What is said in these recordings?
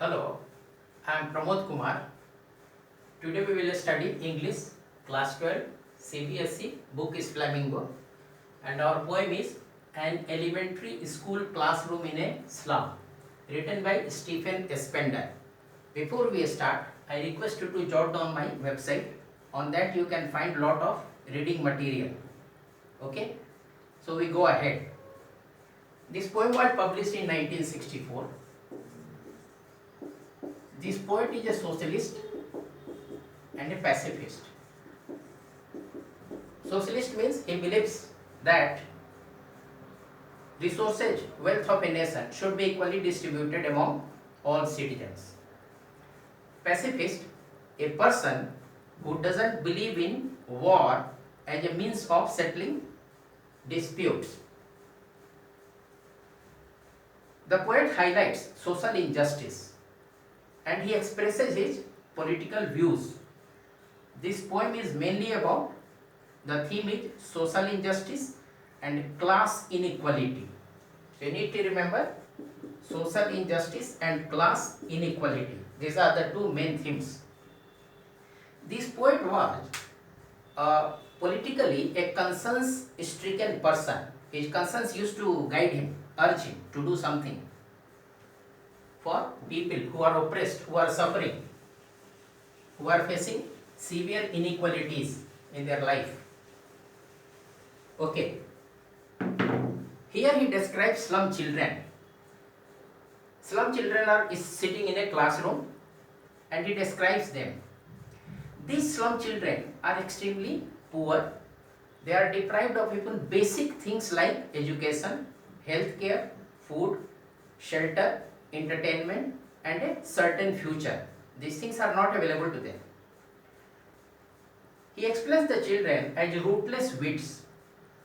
Hello, I am Pramod Kumar. Today we will study English class 12 CBSE, book is Flamingo, and our poem is An Elementary School Classroom in a Slum, written by Stephen Spender. Before we start, I request you to jot down my website. On that you can find lot of reading material. Okay, so we go ahead. This poem was published in 1964. This poet is a socialist and a pacifist. Socialist means he believes that resources, wealth of a nation should be equally distributed among all citizens. Pacifist, a person who doesn't believe in war as a means of settling disputes. The poet highlights social injustice and he expresses his political views. This poem is mainly about the theme is social injustice and class inequality. So you need to remember social injustice and class inequality. These are the two main themes. This poet was politically a conscience-stricken person. His conscience used to guide him, urge him to do something for people who are oppressed, who are suffering, who are facing severe inequalities in their life. Okay. Here he describes slum children. Slum children are sitting in a classroom and he describes them. These slum children are extremely poor. They are deprived of even basic things like education, health care, food, shelter, entertainment and a certain future. These things are not available to them. He explains the children as rootless weeds.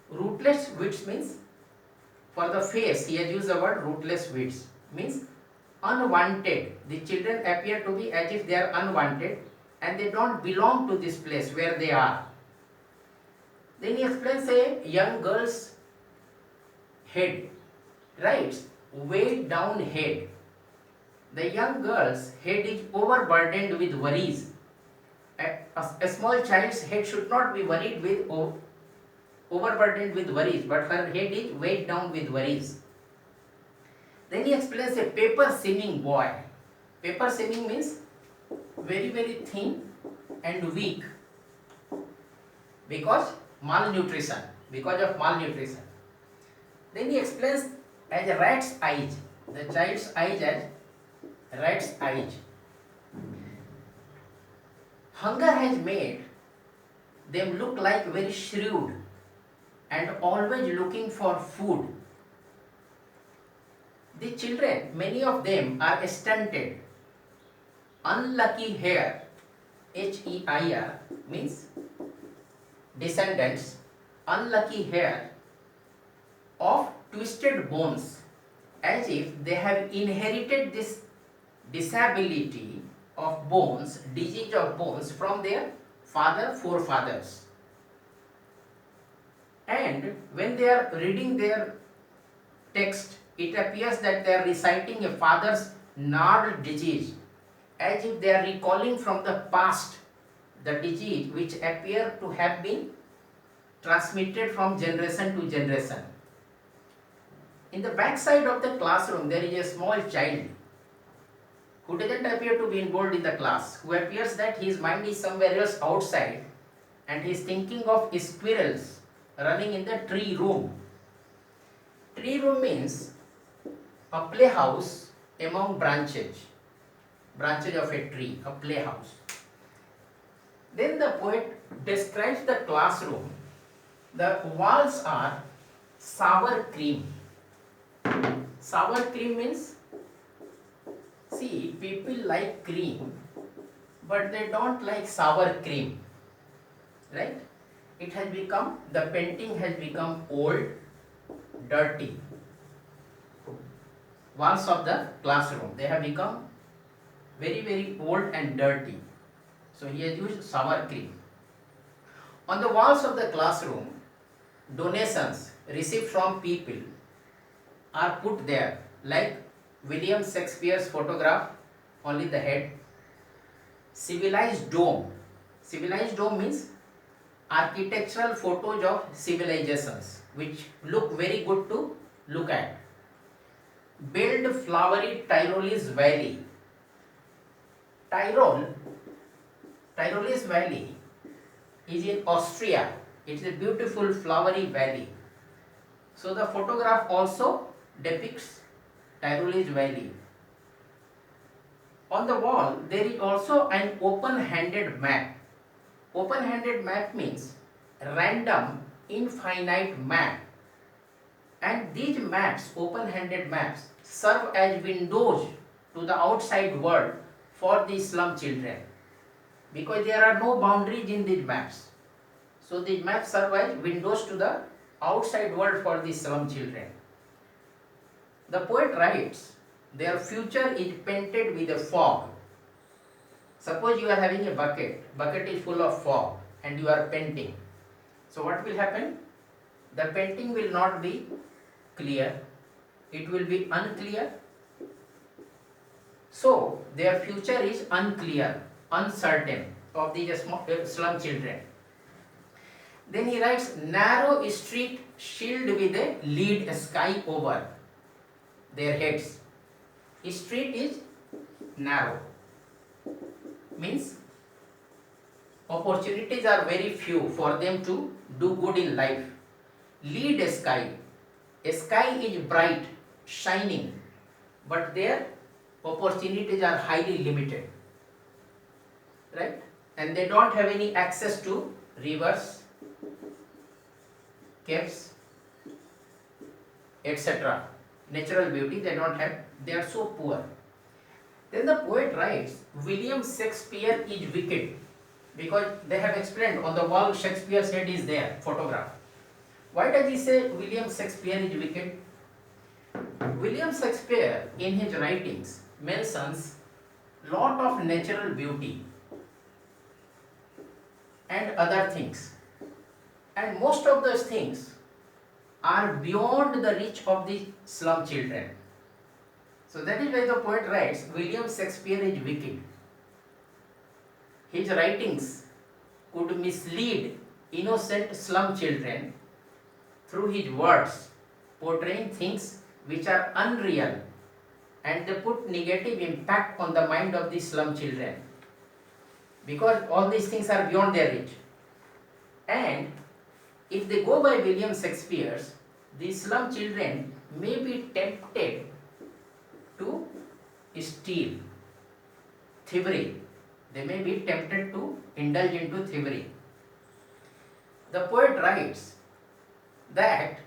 Rootless weeds means, for the face he has used the word rootless weeds, means unwanted. The children appear to be as if they are unwanted and they don't belong to this place where they are. Then he explains a young girl's head, writes weighed down head. The young girl's head is overburdened with worries. A small child's head should not be worried with overburdened with worries, but her head is weighed down with worries. Then he explains a paper seeming boy. Paper seeming means very very thin and weak because malnutrition, because of malnutrition. Then he explains as a rat's eyes, the child's eyes as rat's eyes. Hunger has made them look like very shrewd and always looking for food. The children, many of them are stunted. Unlucky hair, H-E-I-R, means descendants, unlucky hair of twisted bones, as if they have inherited this disability of bones, disease of bones from their forefathers. And when they are reading their text, it appears that they are reciting a father's gnarled disease, as if they are recalling from the past the disease which appear to have been transmitted from generation to generation. In the back side of the classroom, there is a small child who doesn't appear to be involved in the class, who appears that his mind is somewhere else outside and he is thinking of squirrels running in the tree room. Tree room means a playhouse among branches of a tree, a playhouse. Then the poet describes the classroom. The walls are sour cream. Sour cream means, see, people like cream, but they don't like sour cream, right? It has become, the painting has become old, dirty. Walls of the classroom, they have become very very old and dirty. So he has used sour cream. On the walls of the classroom, donations received from people are put there, like William Shakespeare's photograph only the head. Civilized dome. Civilized dome means architectural photos of civilizations which look very good to look at. Build flowery Tyrolese valley. Tyrolese valley is in Austria. It is a beautiful flowery valley. So the photograph also depicts Tyrolese valley. On the wall there is also an open-handed map. Open-handed map means random infinite map, and these maps, open-handed maps, serve as windows to the outside world for the slum children, because there are no boundaries in these maps. So these maps serve as windows to the outside world for the slum children. The poet writes, their future is painted with a fog. Suppose you are having a bucket is full of fog and you are painting. So what will happen? The painting will not be clear, it will be unclear. So their future is unclear, uncertain of these slum children. Then he writes, narrow street shield with a lead sky over their heads. Street is narrow, means opportunities are very few for them to do good in life. Lead sky. Sky is bright, shining, but their opportunities are highly limited, right? And they don't have any access to rivers, caves, etc. Natural beauty they don't have, they are so poor. Then the poet writes, William Shakespeare is wicked, because they have explained on the wall Shakespeare's head is there, photograph. Why does he say William Shakespeare is wicked? William Shakespeare in his writings mentions lot of natural beauty and other things, and most of those things are beyond the reach of the slum children. So that is why the poet writes, William Shakespeare is wicked. His writings could mislead innocent slum children through his words, portraying things which are unreal, and they put negative impact on the mind of the slum children, because all these things are beyond their reach. And if they go by William Shakespeare's, the slum children may be tempted to steal, thievery. They may be tempted to indulge into thievery. The poet writes that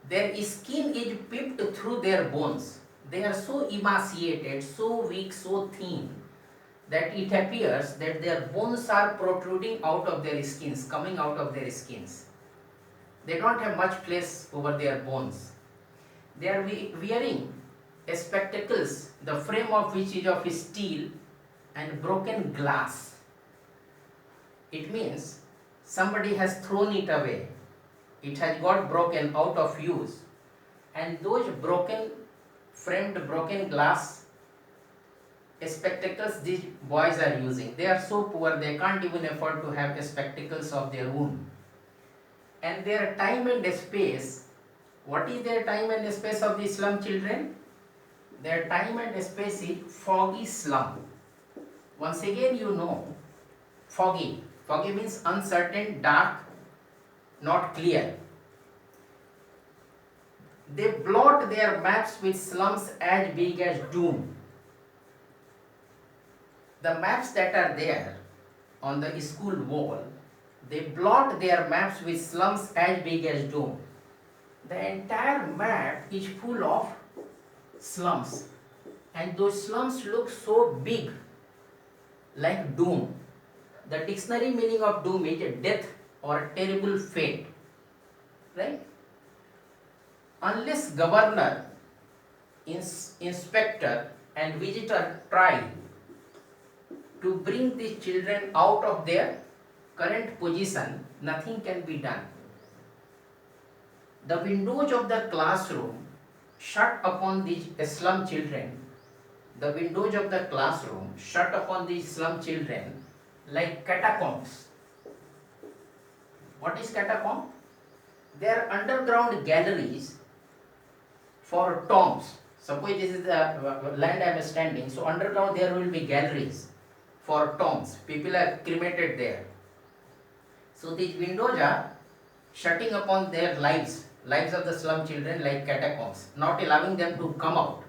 their skin is peeped through their bones. They are so emaciated, so weak, so thin, that it appears that their bones are protruding out of their skins, coming out of their skins. They don't have much place over their bones. They are wearing spectacles, the frame of which is of steel and broken glass. It means somebody has thrown it away. It has got broken, out of use. And those broken glass spectacles these boys are using. They are so poor, they can't even afford to have spectacles of their own. And their time and space, what is their time and space of the slum children? Their time and space is foggy slum. Once again, you know, foggy. Foggy means uncertain, dark, not clear. They blot their maps with slums as big as Doom. The maps that are there on the school wall, they blot their maps with slums as big as Doom. The entire map is full of slums, and those slums look so big, like doom. The dictionary meaning of doom is a death or a terrible fate, right? Unless governor, inspector and visitor try to bring these children out of their current position, nothing can be done. The windows of the classroom shut upon these slum children the windows of the classroom shut upon the slum children like catacombs. What is catacomb? They are underground galleries for tombs. Suppose this is the land I am standing, so underground there will be galleries for tombs. People are cremated there. So these windows are shutting upon their lives of the slum children like catacombs, not allowing them to come out.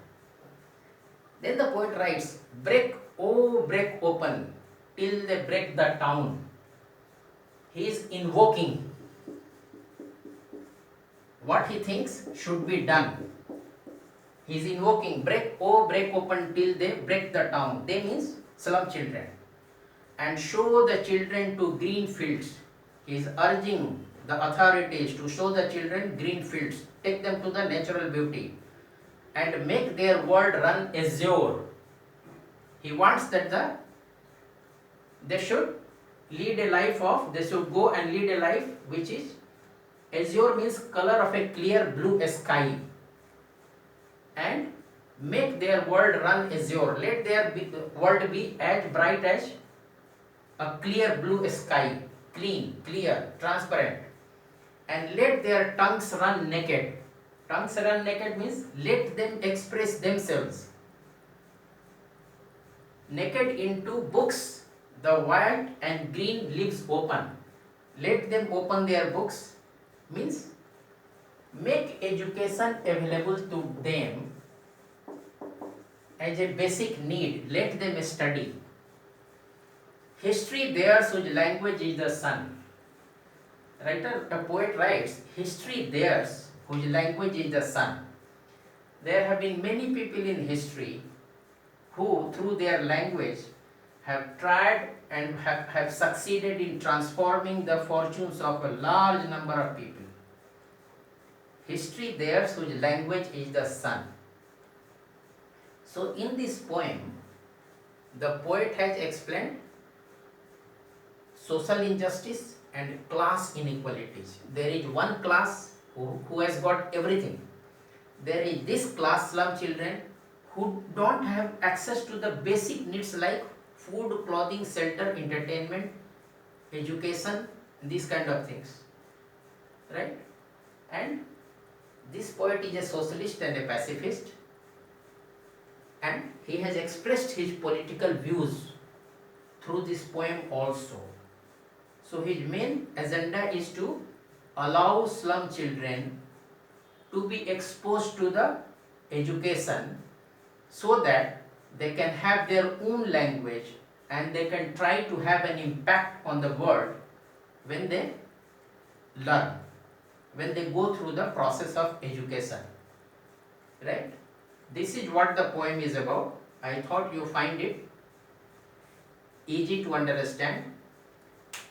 Then the poet writes, break, oh break open, till they break the town. He is invoking what he thinks should be done. He is invoking, break, oh break open till they break the town. They means slum children. And show the children to green fields. He is urging the authorities to show the children green fields, take them to the natural beauty, and make their world run azure. He wants that they should lead a life of, they should go and lead a life which is, azure means color of a clear blue sky, and make their world run azure. Let their world be as bright as a clear blue sky, clean, clear, transparent, and let their tongues run naked. Tongues run naked means let them express themselves. Naked into books, the white and green leaves open. Let them open their books means make education available to them as a basic need. Let them study. History theirs whose language is the sun. A poet writes, history theirs whose language is the sun. There have been many people in history who through their language have tried and have succeeded in transforming the fortunes of a large number of people. History theirs whose language is the sun. So in this poem, the poet has explained social injustice and class inequalities. There is one class who has got everything. There is this class, slum children, who don't have access to the basic needs like food, clothing, shelter, entertainment, education, these kind of things. Right? And this poet is a socialist and a pacifist, and he has expressed his political views through this poem also. So his main agenda is to allow slum children to be exposed to the education so that they can have their own language and they can try to have an impact on the world when they learn, when they go through the process of education. Right? This is what the poem is about. I thought you find it easy to understand.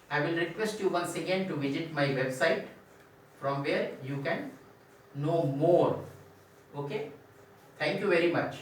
I will request you once again to visit my website from where you can know more. Okay? Thank you very much.